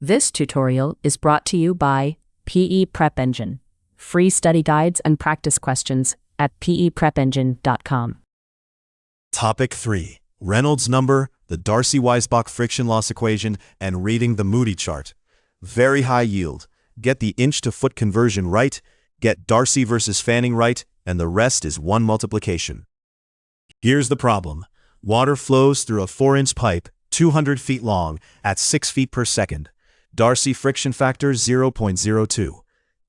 This tutorial is brought to you by PE Prep Engine. Free study guides and practice questions at peprepengine.com. Topic 3. Reynolds number, the Darcy-Weisbach friction loss equation, and reading the Moody chart. Very high yield. Get the inch-to-foot conversion right, get Darcy versus Fanning right, and the rest is one multiplication. Here's the problem. Water flows through a 4-inch pipe, 200 feet long, at 6 feet per second. Darcy friction factor 0.02.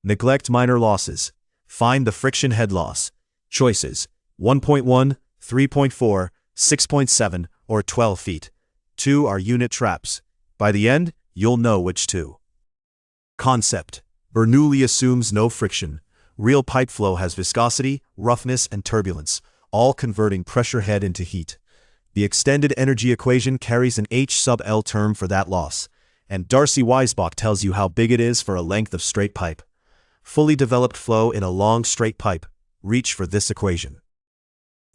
Neglect minor losses. Find the friction head loss. Choices: 1.1, 3.4, 6.7, or 12 feet. 2 are unit traps. By the end, you'll know which 2. Concept: Bernoulli assumes no friction. Real pipe flow has viscosity, roughness, and turbulence, all converting pressure head into heat. The extended energy equation carries an H sub L term for that loss, and Darcy-Weisbach tells you how big it is for a length of straight pipe. Fully developed flow in a long straight pipe. Reach for this equation.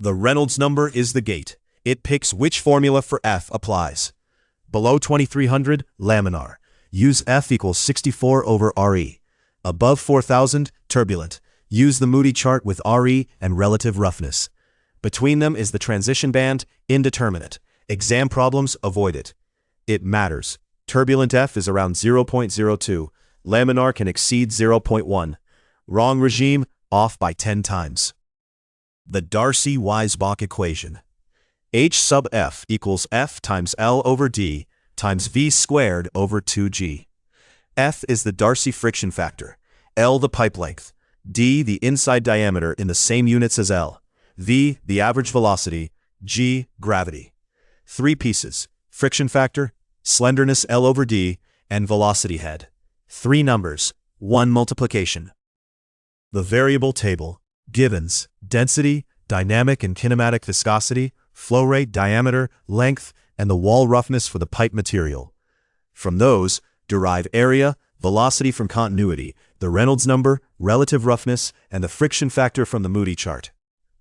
The Reynolds number is the gate. It picks which formula for F applies. Below 2300, laminar. Use F equals 64 over RE. Above 4000, turbulent. Use the Moody chart with RE and relative roughness. Between them is the transition band, indeterminate. Exam problems, avoid it. It matters. Turbulent F is around 0.02. Laminar can exceed 0.1. Wrong regime, off by 10 times. The Darcy-Weisbach equation. H sub F equals F times L over D times V squared over 2G. F is the Darcy friction factor, L the pipe length, D the inside diameter in the same units as L, V the average velocity, G gravity. 3 pieces: friction factor, slenderness L over D, and velocity head. 3 numbers, 1 multiplication. The variable table: givens, density, dynamic and kinematic viscosity, flow rate, diameter, length, and the wall roughness for the pipe material. From those, derive area, velocity from continuity, the Reynolds number, relative roughness, and the friction factor from the Moody chart.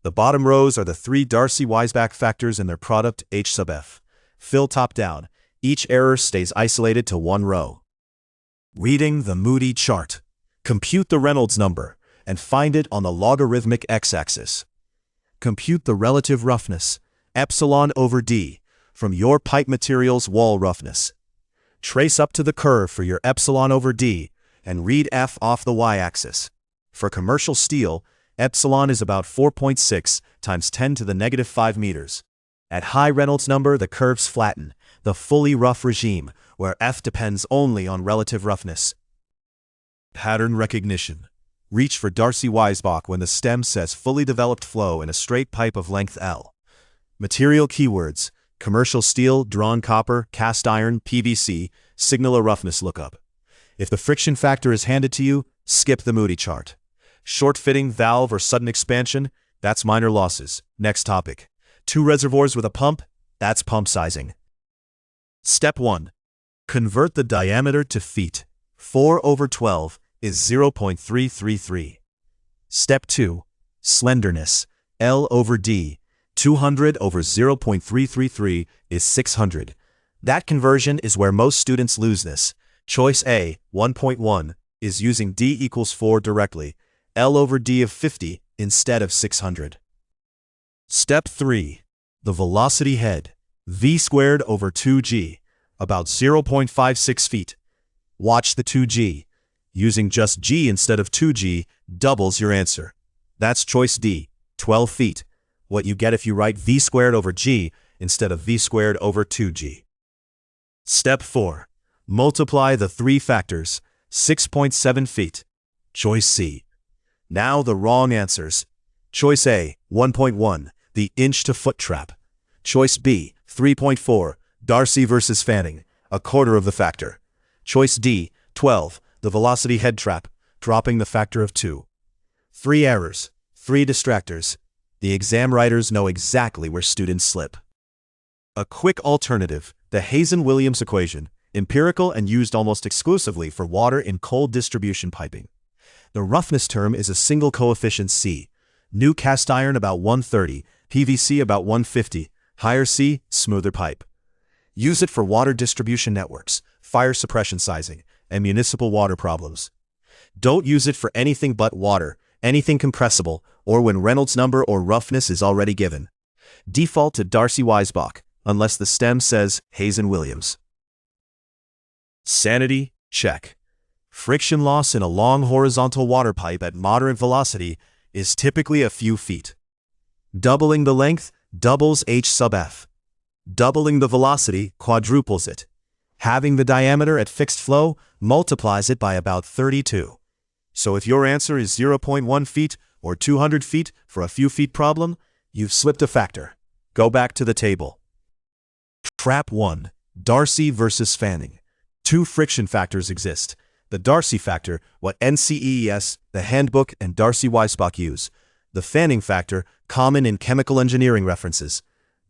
The bottom rows are the 3 Darcy-Weisbach factors and their product, H sub F. Fill top down. Each error stays isolated to 1 row. Reading the Moody chart. Compute the Reynolds number and find it on the logarithmic x-axis. Compute the relative roughness, epsilon over D, from your pipe material's wall roughness. Trace up to the curve for your epsilon over D and read F off the y-axis. For commercial steel, epsilon is about 4.6 times 10 to the negative 5 meters. At high Reynolds number, the curves flatten, the fully rough regime, where F depends only on relative roughness. Pattern recognition. Reach for Darcy-Weisbach when the stem says fully developed flow in a straight pipe of length L. Material keywords: commercial steel, drawn copper, cast iron, PVC, signal a roughness lookup. If the friction factor is handed to you, skip the Moody chart. Short fitting, valve, or sudden expansion, that's minor losses. Next topic. 2 reservoirs with a pump, that's pump sizing. Step 1. Convert the diameter to feet. 4 over 12 is 0.333. Step 2. Slenderness, L over D. 200 over 0.333 is 600. That conversion is where most students lose this. Choice A, 1.1, is using D equals 4 directly, L over D of 50 instead of 600. Step 3. The velocity head, V squared over 2G, about 0.56 feet. Watch the 2G. Using just G instead of 2G doubles your answer. That's choice D, 12 feet. What you get if you write V squared over G instead of V squared over 2G. Step 4. Multiply the 3 factors, 6.7 feet. Choice C. Now the wrong answers. Choice A, 1.1, the inch-to-foot trap. Choice B, 3.4, Darcy versus Fanning, a quarter of the factor. Choice D, 12, the velocity head trap, dropping the factor of 2. 3 errors, 3 distractors. The exam writers know exactly where students slip. A quick alternative, the Hazen-Williams equation, empirical and used almost exclusively for water in cold distribution piping. The roughness term is a single coefficient C. New cast iron about 130, PVC about 150, higher C, smoother pipe. Use it for water distribution networks. fire suppression sizing, and municipal water problems. Don't use it for anything but water, anything compressible, or when Reynolds number or roughness is already given. Default to Darcy-Weisbach, unless the stem says Hazen-Williams. Sanity, check. Friction loss in a long horizontal water pipe at moderate velocity is typically a few feet. Doubling the length doubles H sub F. Doubling the velocity quadruples it. Having the diameter at fixed flow multiplies it by about 32. So if your answer is 0.1 feet or 200 feet for a few feet problem, you've slipped a factor. Go back to the table. Trap 1. Darcy versus fanning. Two friction factors exist. The Darcy factor, what NCEES, the Handbook, and Darcy-Weisbach use. The fanning factor, common in chemical engineering references.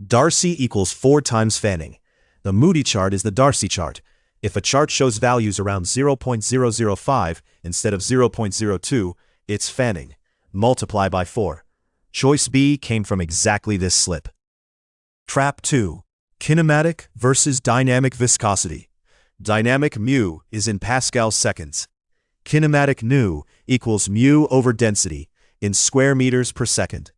Darcy equals 4 times fanning. The Moody chart is the Darcy chart. If a chart shows values around 0.005 instead of 0.02, it's fanning. Multiply by 4. Choice B came from exactly this slip. Trap 2. Kinematic versus dynamic viscosity. Dynamic mu is in Pascal seconds. Kinematic nu equals mu over density in square meters per second.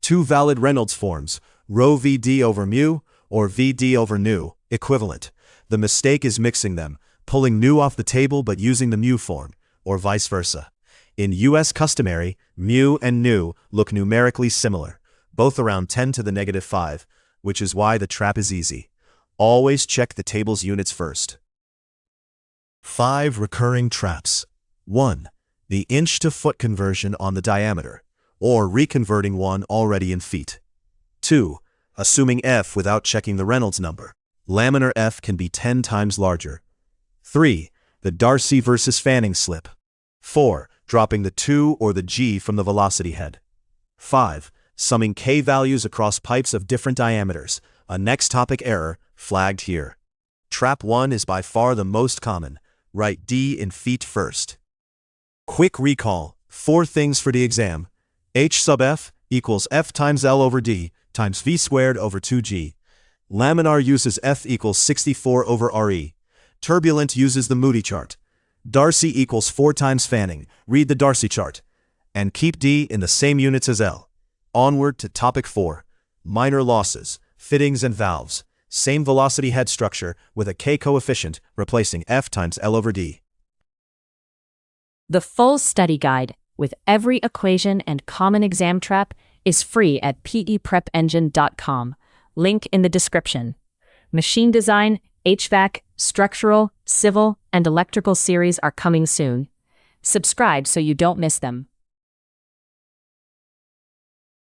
Two valid Reynolds forms, rho Vd over mu or Vd over nu, equivalent. The mistake is mixing them, pulling nu off the table but using the mu form, or vice versa. In US customary, mu and nu look numerically similar, both around 10 to the negative 5, which is why the trap is easy. Always check the table's units first. 5 recurring traps. 1. The inch to foot conversion on the diameter, or reconverting one already in feet. 2. Assuming F without checking the Reynolds number. Laminar F can be 10 times larger. 3. The Darcy versus fanning slip. 4. Dropping the 2 or the G from the velocity head. 5. Summing K values across pipes of different diameters, a next topic error flagged here. Trap 1 is by far the most common. Write D in feet first. Quick recall, 4 things for the exam. H sub F equals F times L over D times V squared over 2G. Laminar uses F equals 64 over RE. Turbulent uses the Moody chart. Darcy equals 4 times fanning. Read the Darcy chart. And keep D in the same units as L. Onward to topic 4. Minor losses, fittings and valves. Same velocity head structure with a K coefficient replacing F times L over D. The full study guide with every equation and common exam trap is free at peprepengine.com. Link in the description. Machine design, HVAC, structural, civil, and electrical series are coming soon. Subscribe so you don't miss them.